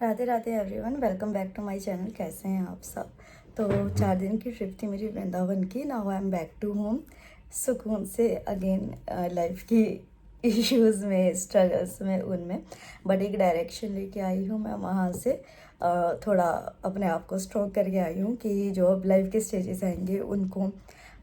Radhe Radhe everyone, welcome back to my channel. कैसे हैं आप सब। तो 4 दिन की ट्रिप थी मेरी वृंदावन की। Now I am back to home सुकून से अगेन। लाइफ की इश्यूज़ में, स्ट्रगल्स में, उनमें बट एक डायरेक्शन लेके आई हूँ मैं वहाँ से। थोड़ा अपने आप को स्ट्रॉन्ग करके आई हूँ कि जो अब लाइफ के स्टेजेस आएंगे उनको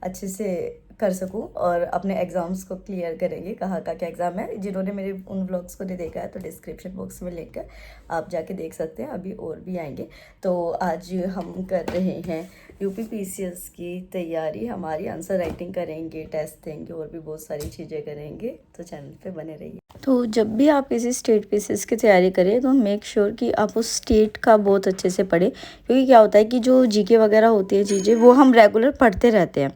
अच्छे से कर सकूं और अपने एग्ज़ाम्स को क्लियर करेंगे। कहाँ का क्या एग्ज़ाम है, जिन्होंने मेरे उन व्लॉग्स को नहीं देखा है तो डिस्क्रिप्शन बॉक्स में लिंक है, आप जाके देख सकते हैं। अभी और भी आएंगे। तो आज हम कर रहे हैं यूपीपीसीएस की तैयारी। हमारी आंसर राइटिंग करेंगे, टेस्ट देंगे और भी बहुत सारी चीज़ें करेंगे। तो चैनल पे बने रहिए। तो जब भी आप किसी स्टेट पीसीएस की तैयारी करें तो मेक श्योर कि आप उस स्टेट का बहुत अच्छे से पढ़ें, क्योंकि क्या होता है कि जो जीके वगैरह होती है चीज़ें वो हम रेगुलर पढ़ते रहते हैं,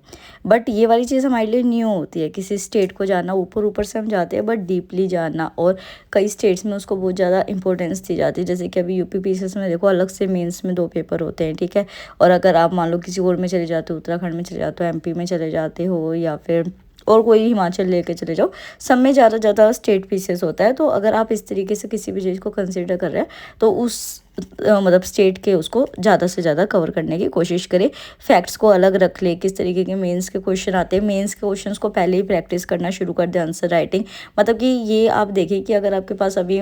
बट ये वाली चीज़ हमारे लिए न्यू होती है। किसी स्टेट को जानना, ऊपर ऊपर से हम जाते हैं, बट डीपली जानना। और कई स्टेट्स में उसको बहुत ज़्यादा इंपॉर्टेंस दी जाती है। जैसे कि अभी यूपीपीसीएस में देखो, अलग से मेंस में 2 पेपर होते हैं, ठीक है। और अगर आप मान लो किसी और में चले जाते हो, उत्तराखंड में चले जाते हो, एमपी में चले जाते हो, या फिर और कोई हिमाचल लेके चले जाओ, सब में ज़्यादा स्टेट पीसेस होता है। तो अगर आप इस तरीके से किसी भी चीज़ को कंसिडर कर रहे हैं तो उस मतलब स्टेट के उसको ज़्यादा से ज़्यादा कवर करने की कोशिश करें। फैक्ट्स को अलग रख ले, किस तरीके के मेंस के क्वेश्चन आते हैं, मेंस के क्वेश्चंस को पहले ही प्रैक्टिस करना शुरू कर दें। आंसर राइटिंग मतलब कि ये आप देखें कि अगर आपके पास अभी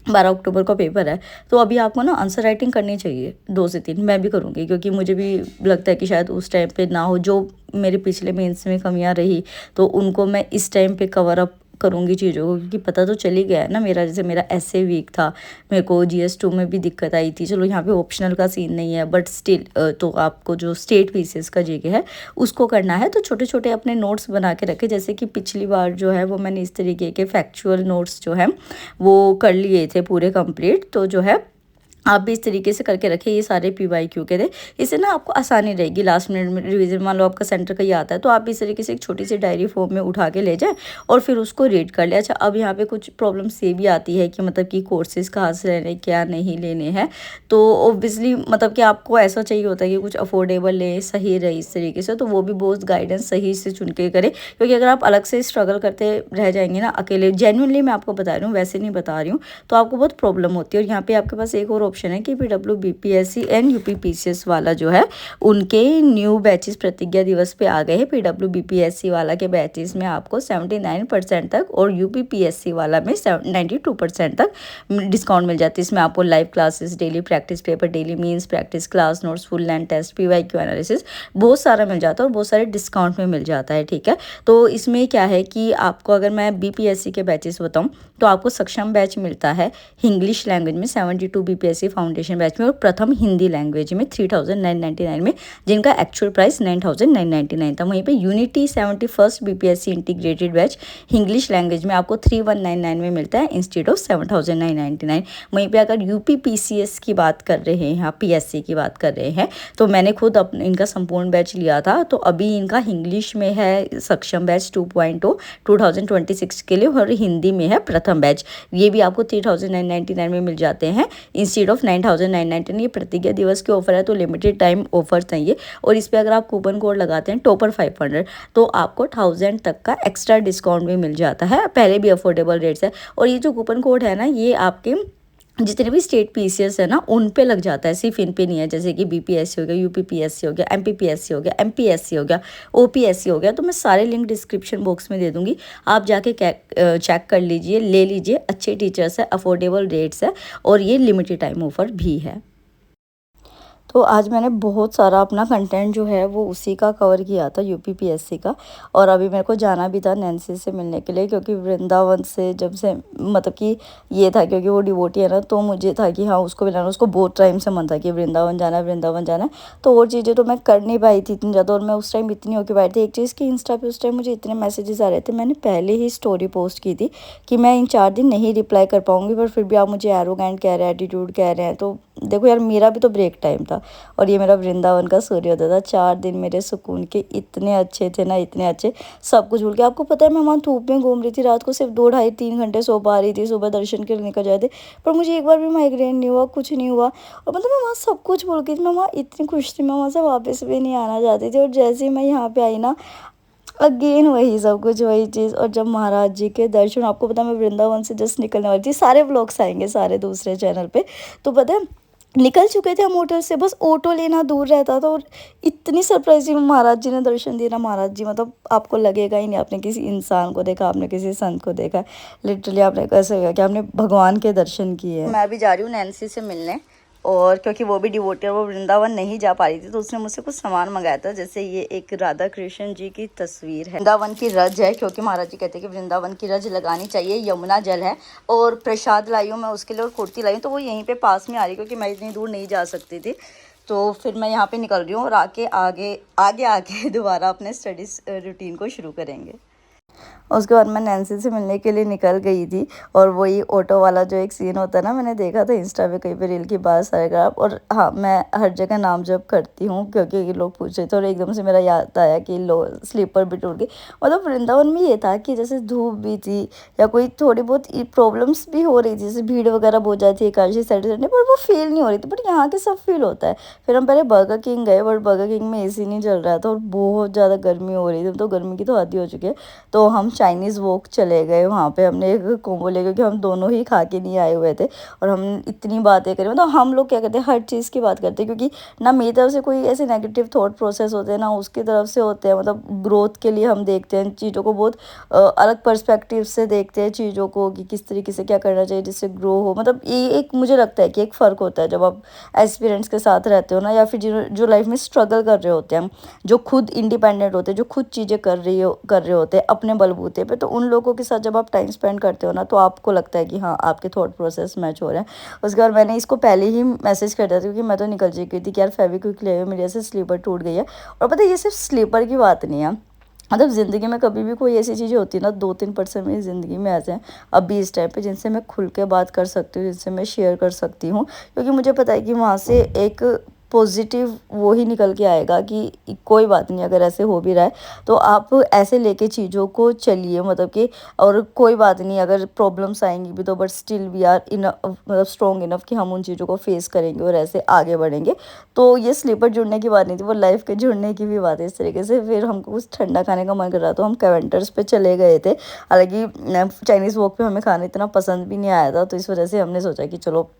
12 अक्टूबर का पेपर है तो अभी आपको ना आंसर राइटिंग करनी चाहिए 2 से 3। मैं भी करूँगी, क्योंकि मुझे भी लगता है कि शायद उस टाइम पे ना हो जो मेरे पिछले मेंस में कमियां रही, तो उनको मैं इस टाइम पे कवर अप करूँगी चीज़ों को, क्योंकि पता तो चल ही गया है ना मेरा। जैसे मेरा ऐसे वीक था, मेरे को GS2 में भी दिक्कत आई थी। चलो यहाँ पे ऑप्शनल का सीन नहीं है, बट स्टिल तो आपको जो स्टेट पीसेस का जीके है उसको करना है। तो छोटे छोटे अपने नोट्स बना के रखे। जैसे कि पिछली बार जो है वो मैंने इस तरीके के फैक्चुअल नोट्स जो है वो कर लिए थे पूरे कंप्लीट। तो जो है आप भी इस तरीके से करके रखिए। ये सारे PYQ के थे। इससे ना आपको आसानी रहेगी लास्ट मिनट में रिवीजन। मान लो आपका सेंटर का ही आता है तो आप इस तरीके से एक छोटी सी डायरी फॉर्म में उठा के ले जाएं और फिर उसको रीड कर ले। अच्छा, अब यहाँ पे कुछ प्रॉब्लम्स ये भी आती है कि मतलब कि कोर्सेज कहाँ से लेने, क्या नहीं लेने हैं। तो ऑब्वियसली मतलब कि आपको ऐसा चाहिए होता है कि कुछ अफोर्डेबल ले, सही रहे इस तरीके से। तो वो भी बहुत गाइडेंस सही से चुन के करें, क्योंकि अगर आप अलग से स्ट्रगल करते रह जाएंगे ना अकेले, जेन्युइनली मैं आपको बता रही हूँ, वैसे नहीं बता रही हूँ, तो आपको बहुत प्रॉब्लम होती है। और यहाँ पे आपके पास एक और ऑप्शन है कि PW BPSC एंड UPPCS वाला जो है उनके न्यू बैचेस प्रतिज्ञा दिवस पे आ गए हैं। PW BPSC वाला के बैचेस में आपको 79% तक और UPPSC वाला में 92% तक डिस्काउंट मिल जाती है। इसमें आपको live classes, daily practice paper, daily means practice, class notes, full length test, PYQ analysis, बहुत सारा मिल जाता है और बहुत सारे डिस्काउंट में मिल जाता है, ठीक है। तो इसमें क्या है कि आपको अगर मैं BPSC के बैचेस बताऊँ तो आपको सक्षम बैच मिलता है इंग्लिश लैंग्वेज में 72 BPSC फाउंडेशन बैच में, और प्रथम हिंदी लैंग्वेज में 3999 में, जिनका एक्चुअल प्राइस 9999 था। वहीं पे unity 71st BPSC integrated batch English language में आपको 3199 में मिलता है इंस्टेड ऑफ 7999। वहीं पे अगर UPPCS की बात कर रहे हैं, यहाँ PSC की बात कर रहे हैं, तो मैंने खुद अपने इनका संपूर्ण बैच लिया था। तो अभी इनका इंग्लिश में है सक्षम बैच 2.0 2026 के लिए, और हिंदी में है प्रथम बैच। ये भी आपको 3999 में मिल जाते हैं इंस्टेड ऑफ 9999। ये प्रतिज्ञा दिवस के ऑफर है तो लिमिटेड टाइम ऑफर चाहिए। और इस पर अगर आप कूपन कोड लगाते हैं टॉपर 500 तो आपको 1000 तक का एक्स्ट्रा डिस्काउंट भी मिल जाता है। पहले भी अफोर्डेबल रेट्स है। और ये जो कूपन कोड है ना, ये आपके जितने भी स्टेट पीसीएस है ना उन पे लग जाता है, सिर्फ इन पे नहीं है। जैसे कि BPSC हो गया, UPPSC हो गया, MPPSC हो गया, MPSC हो गया, OPSC हो गया। तो मैं सारे लिंक डिस्क्रिप्शन बॉक्स में दे दूंगी, आप जाके चेक कर लीजिए, ले लीजिए। अच्छे टीचर्स है, अफोर्डेबल रेट्स है, और ये लिमिटेड टाइम ऑफर भी है। तो आज मैंने बहुत सारा अपना कंटेंट जो है वो उसी का कवर किया था, UPPSC का। और अभी मेरे को जाना भी था नैन्सी से मिलने के लिए, क्योंकि वृंदावन से जब से मतलब कि ये था, क्योंकि वो डिवोटी है ना, तो मुझे था कि हाँ उसको मिलाना। उसको बहुत टाइम से मन था कि वृंदावन जाना है, वृंदावन जाना है। तो और चीज़ें तो मैं कर नहीं पाई थी इतनी ज़्यादा, और मैं उस टाइम इतनी ऑक्यूपाइड थी। एक चीज़ की इंस्टा पे उस टाइम मुझे इतने मैसेजेस आ रहे थे, मैंने पहले ही स्टोरी पोस्ट की थी कि मैं इन 4 दिन नहीं रिप्लाई कर पाऊँगी, पर फिर भी आप मुझे एरोगेंट कह रहे हैं, एटीट्यूड कह रहे हैं। तो देखो यार, मेरा भी तो ब्रेक टाइम था, और ये मेरा वृंदावन का सूर्योदय था। 4 दिन मेरे सुकून के इतने अच्छे थे ना, इतने अच्छे, सब कुछ भूल के। आपको पता है मैं वहाँ धूप में घूम रही थी, रात को सिर्फ 2 ढाई 3 घंटे सो पा रही थी, सुबह दर्शन के लिए निकल जाए थे, पर मुझे एक बार भी माइग्रेन नहीं हुआ, कुछ नहीं हुआ। और मतलब मैं वहाँ सब कुछ भूल गई थी। मैं वहाँ इतनी खुश थी, मैं वहाँ से वापस भी नहीं आना चाहती थी। और जैसे ही मैं यहाँ पे आई ना, अगेन वही सब कुछ वही चीज़। और जब महाराज जी के दर्शन, आपको पता है मैं वृंदावन से जस्ट निकलने वाली थी, सारे व्लॉग्स आएंगे सारे दूसरे चैनल पे, तो पता है निकल चुके थे हम होटल से, बस ऑटो लेना दूर रहता था और इतनी सरप्राइजिंग महाराज जी ने दर्शन दिए ना। महाराज जी मतलब आपको लगेगा ही नहीं आपने किसी इंसान को देखा, आपने किसी संत को देखा, लिटरली आपने कैसे होगा कि आपने भगवान के दर्शन किए हैं। मैं भी जा रही हूँ नैन्सी से मिलने, और क्योंकि वो भी डिवोटी है, वो वृंदावन नहीं जा पा रही थी, तो उसने मुझसे कुछ सामान मंगाया था। जैसे ये एक राधा कृष्ण जी की तस्वीर है, वृंदावन की रज है, क्योंकि महाराज जी कहते हैं कि वृंदावन की रज लगानी चाहिए, यमुना जल है। और प्रसाद लाई हूँ मैं उसके लिए, और कुर्ती लाई हूँ, तो वो यहीं पे पास में आ रही, क्योंकि मैं इतनी दूर नहीं जा सकती थी। तो फिर मैं यहाँ पे निकल रही हूँ, और आके आगे आगे आके दोबारा अपने स्टडीज़ रूटीन को शुरू करेंगे। उसके बाद मैं नैन्सी से मिलने के लिए निकल गई थी, और वही ऑटो वाला जो एक सीन होता है ना, मैंने देखा था इंस्टा पे कहीं पे रील की बात सारे आप। और हाँ, मैं हर जगह नाम जप करती हूँ, क्योंकि ये लोग पूछ रहे थे, और एकदम से मेरा याद आया कि लो स्लीपर भी टूट गई। मतलब वृंदावन में ये था कि जैसे धूप भी थी, या कोई थोड़ी बहुत प्रॉब्लम्स भी हो रही थी, जैसे भीड़ वगैरह बहुत जाती है एकादशी सैटरडे, पर वो फील नहीं हो रही थी। बट यहाँ के सब फील होता है। फिर हम पहले बर्गर किंग गए, बट बर्गर किंग में एसी नहीं चल रहा था, और बहुत ज़्यादा गर्मी हो रही थी, तो गर्मी की तो आदी हो चुकी है। तो हम चाइनीज़ वॉक चले गए, वहाँ पे हमने एक कॉम्बो ले, क्योंकि हम दोनों ही खा के नहीं आए हुए थे। और हम इतनी बातें करें, मतलब हम लोग क्या करते हैं, हर चीज़ की बात करते हैं, क्योंकि ना मेरी तरफ से कोई ऐसे नेगेटिव थॉट प्रोसेस होते हैं, ना उसकी तरफ से होते हैं। मतलब ग्रोथ के लिए हम देखते हैं चीज़ों को, बहुत अलग पर्सपेक्टिव से देखते हैं चीज़ों को, कि किस तरीके से क्या करना चाहिए जिससे ग्रो हो। मतलब ये एक मुझे लगता है कि एक फ़र्क होता है जब आप एक्सपीरियंस के साथ रहते हो ना, या फिर जो लाइफ में स्ट्रगल कर रहे होते हैं, जो खुद इंडिपेंडेंट होते हैं, जो खुद चीज़ें कर रहे होते हैं अपने बलबूते पे, तो उन लोगों के साथ जब आप टाइम स्पेंड करते हो ना, तो आपको लगता है कि हाँ, आपके थॉट प्रोसेस मैच हो रहे हैं। उसके बाद मैंने इसको पहले ही मैसेज कर दिया था, क्योंकि मैं तो निकल चुकी थी कि यार फेविक्विक ले आइए, मेरी ऐसे स्लीपर टूट गई है। और पता है ये सिर्फ स्लीपर की बात नहीं है, मतलब ज़िंदगी में कभी भी कोई ऐसी चीज़ें होती है ना, 2-3% मेरी ज़िंदगी में ऐसे हैं अभी इस टाइम पे, जिनसे मैं खुल के बात कर सकती हूँ, जिनसे मैं शेयर कर सकती हूँ, क्योंकि मुझे पता है कि वहाँ से एक पॉजिटिव वो ही निकल के आएगा कि कोई बात नहीं, अगर ऐसे हो भी रहा है तो आप ऐसे लेके चीज़ों को चलिए, मतलब कि और कोई बात नहीं, अगर प्रॉब्लम्स आएंगी भी तो but still we are enough, मतलब स्ट्रॉन्ग इनफ कि हम उन चीज़ों को फेस करेंगे और ऐसे आगे बढ़ेंगे। तो ये स्लीपर जुड़ने की बात नहीं थी, वो लाइफ के जुड़ने की भी बात है इस तरीके से। फिर हमको कुछ ठंडा खाने का मन कर रहा, तो हम कैवेंटर्स पे चले गए थे। हालांकि चाइनीज़ वॉक पे हमें खाना इतना पसंद भी नहीं आया था, तो इस वजह से हमने सोचा कि चलो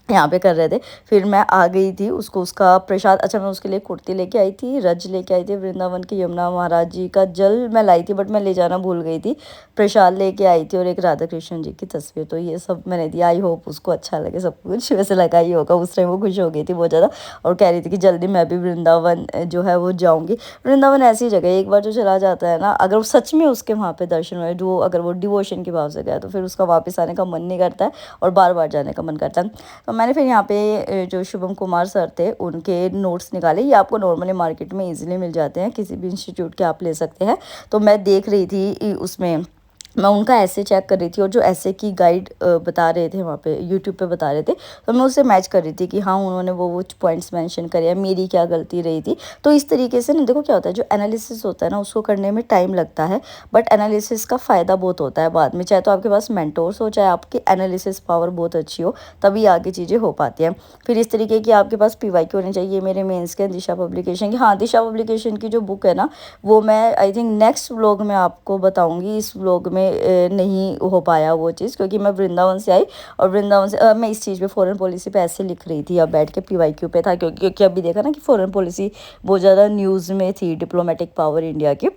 यहाँ पे कर रहे थे। फिर मैं आ गई थी, उसको उसका प्रसाद, अच्छा मैं उसके लिए कुर्ती लेके आई थी, रज लेके आई थी वृंदावन के, यमुना महाराज जी का जल मैं लाई थी, बट मैं ले जाना भूल गई थी। प्रसाद लेके आई थी, और एक राधा कृष्ण जी की तस्वीर, तो ये सब मैंने दिया। आई होप उसको अच्छा लगे सब कुछ, वैसे लगा ही होगा। उस टाइम वो खुश हो गई थी बहुत ज़्यादा, और कह रही थी कि जल्दी मैं भी वृंदावन जो है वो जाऊँगी। वृंदावन ऐसी जगह है, एक बार जो चला जाता है ना, अगर वो सच में उसके वहाँ पे दर्शन हुए, जो अगर वो डिवोशन के भाव से गया, तो फिर उसका वापस आने का मन नहीं करता है, और बार बार जाने का मन करता है। तो मैंने फिर यहाँ पे जो शुभम कुमार सर थे उनके नोट्स निकाले। ये आपको नॉर्मली मार्केट में इजीली मिल जाते हैं, किसी भी इंस्टीट्यूट के आप ले सकते हैं। तो मैं देख रही थी उसमें, मैं उनका ऐसे चेक कर रही थी, और जो ऐसे की गाइड बता रहे थे वहाँ पे यूट्यूब पे बता रहे थे, तो मैं उससे मैच कर रही थी कि हाँ, उन्होंने वो पॉइंट्स मेंशन करे हैं, मेरी क्या गलती रही थी। तो इस तरीके से ना, देखो क्या होता है, जो एनालिसिस होता है ना, उसको करने में टाइम लगता है, बट एनालिसिस का फ़ायदा बहुत होता है बाद में, चाहे तो आपके पास मेंटोर्स हो, चाहे आपकी एनालिसिस पावर बहुत अच्छी हो, तभी आगे चीज़ें हो पाती हैं। फिर इस तरीके की आपके पास PYQ होनी चाहिए। मेरे मेंस के दिशा पब्लिकेशन की, हाँ, दिशा पब्लिकेशन की जो बुक है ना, वो मैं आई थिंक नेक्स्ट व्लॉग में आपको बताऊँगी। इस व्लॉग में नहीं हो पाया वो चीज़, क्योंकि मैं वृंदावन से आई, और वृंदावन से मैं इस चीज़ पे फॉरेन पॉलिसी पे ऐसे लिख रही थी, अब बैठ के PYQ पे था, क्योंकि अभी देखा ना कि फॉरेन पॉलिसी बहुत ज़्यादा न्यूज़ में थी, डिप्लोमेटिक पावर इंडिया की।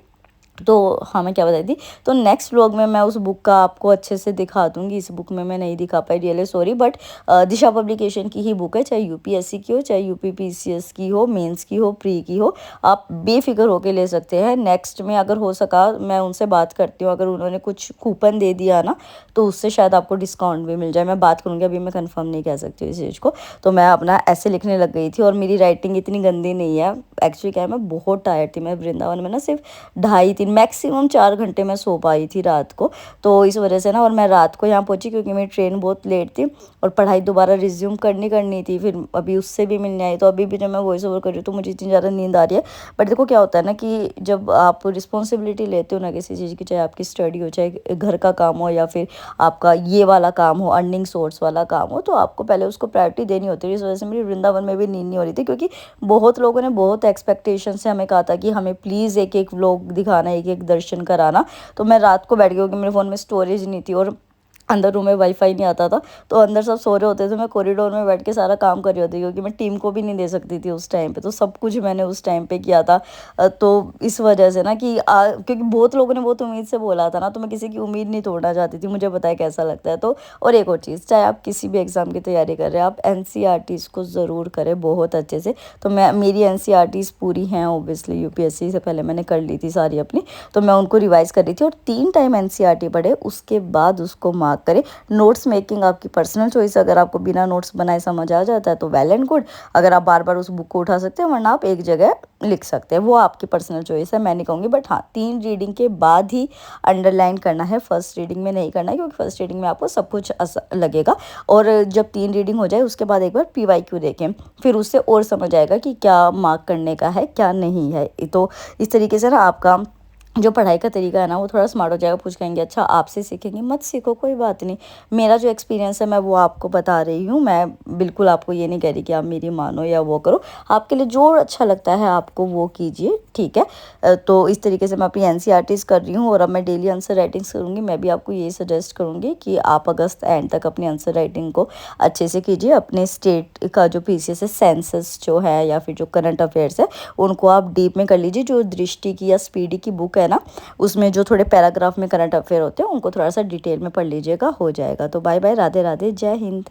तो हाँ, मैं क्या बताई थी, तो नेक्स्ट व्लॉग में मैं उस बुक का आपको अच्छे से दिखा दूंगी। इस बुक में मैं नहीं दिखा पाई, really sorry, but Disha publication की ही बुक है, चाहे UPSC की हो, चाहे UPPCS की हो, मेंस की हो, प्री की हो, आप बेफिक्र होके ले सकते हैं। नेक्स्ट में अगर हो सका मैं उनसे बात करती हूँ, अगर उन्होंने कुछ कूपन दे दिया ना, तो उससे शायद आपको डिस्काउंट भी मिल जाए। मैं बात करूँगी, अभी मैं कंफर्म नहीं कह सकती इस चीज़ को। तो मैं अपना ऐसे लिखने लग गई थी, और मेरी राइटिंग इतनी गंदी नहीं है। एक्चुअली क्या है, मैं बहुत टायर्ड थी। मैं वृंदावन में ना सिर्फ 2.5-3 मैक्सिमम 4 घंटे मैं सो पाई थी रात को, तो इस वजह से ना, और मैं रात को यहाँ पहुँची क्योंकि मेरी ट्रेन बहुत लेट थी, और पढ़ाई दोबारा रिज्यूम करनी थी। फिर अभी उससे भी मिलने आई, तो अभी भी जब मैं वॉइस ओवर कर रही हूँ तो मुझे इतनी ज़्यादा नींद आ रही है। बट देखो क्या होता है ना, कि जब आप रिस्पॉन्सिबिलिटी लेते हो ना किसी चीज़ की, चाहे आपकी स्टडी हो, चाहे घर का काम हो, या फिर आपका ये वाला काम हो, अर्निंग सोर्स वाला काम हो, तो आपको पहले उसको प्रायोरिटी देनी होती है। इस वजह से मेरी वृंदावन में भी नींद नहीं हो रही थी, क्योंकि बहुत लोगों ने बहुत एक्सपेक्टेशन से हमें कहा था कि हमें प्लीज़ एक व्लॉग दिखाना एक एक दर्शन कराना। तो मैं रात को बैठ गई क्योंकि मेरे फ़ोन में स्टोरेज नहीं थी और अंदर रूम में वाईफाई नहीं आता था, तो अंदर सब सो रहे होते थे, मैं कॉरिडोर में बैठ के सारा काम कर रही होती क्योंकि मैं टीम को भी नहीं दे सकती थी उस टाइम पे, तो सब कुछ मैंने उस टाइम पे किया था। तो इस वजह से ना कि क्योंकि बहुत लोगों ने बहुत उम्मीद से बोला था ना, तो मैं किसी की उम्मीद नहीं तोड़ना चाहती थी, मुझे पता है कैसा लगता है। तो और एक और चीज़, चाहे आप किसी भी एग्ज़ाम की तैयारी कर रहे हैं, आप एनसीईआरटीज़ को ज़रूर करें बहुत अच्छे से। तो मैं मेरी एनसीईआरटीज़ पूरी हैं ओब्वियसली, यूपीएससी से पहले मैंने कर ली थी सारी अपनी, तो मैं उनको रिवाइज़ कर रही थी और 3 टाइम एनसीईआरटी पढ़े, उसके बाद उसको मार्क करें। नोट्स मेकिंग आपकी पर्सनल चॉइस, अगर आपको बिना नोट्स बनाए समझ आ जाता है तो वेल एंड गुड, अगर आप बार बार उस बुक को उठा सकते हैं, वरना आप एक जगह लिख सकते हैं, वो आपकी पर्सनल चॉइस है, मैं नहीं कहूँगी। बट हाँ, 3 रीडिंग के बाद ही अंडरलाइन करना है, फर्स्ट रीडिंग में नहीं करना है, क्योंकि फर्स्ट रीडिंग में आपको सब कुछ लगेगा। और जब 3 रीडिंग हो जाए उसके बाद एक बार पीवाईक्यू देखें, फिर उससे और समझ आएगा कि क्या मार्क करने का है क्या नहीं है। तो इस तरीके से ना आपका जो पढ़ाई का तरीका है ना वो थोड़ा स्मार्ट हो जाएगा। पूछ कहेंगे अच्छा आपसे सीखेंगे, मत सीखो, कोई बात नहीं, मेरा जो एक्सपीरियंस है मैं वो आपको बता रही हूँ। मैं बिल्कुल आपको ये नहीं कह रही कि आप मेरी मानो या वो करो, आपके लिए जो अच्छा लगता है आपको वो कीजिए, ठीक है। तो इस तरीके से मैं अपनी एनसीईआरटीज़ कर रही हूँ और अब मैं डेली आंसर राइटिंग्स करूँगी। मैं भी आपको ये सजेस्ट करूँगी कि आप अगस्त एंड तक अपनी आंसर राइटिंग को अच्छे से कीजिए। अपने स्टेट का जो पीसीएस है, सेंसस जो है या फिर जो करंट अफेयर्स है, उनको आप डीप में कर लीजिए। जो दृष्टि की या स्पीडी की बुक है ना, उसमें जो थोड़े पैराग्राफ में करंट अफेयर होते हैं उनको थोड़ा सा डिटेल में पढ़ लीजिएगा, हो जाएगा। तो बाय बाय, राधे राधे, जय हिंद।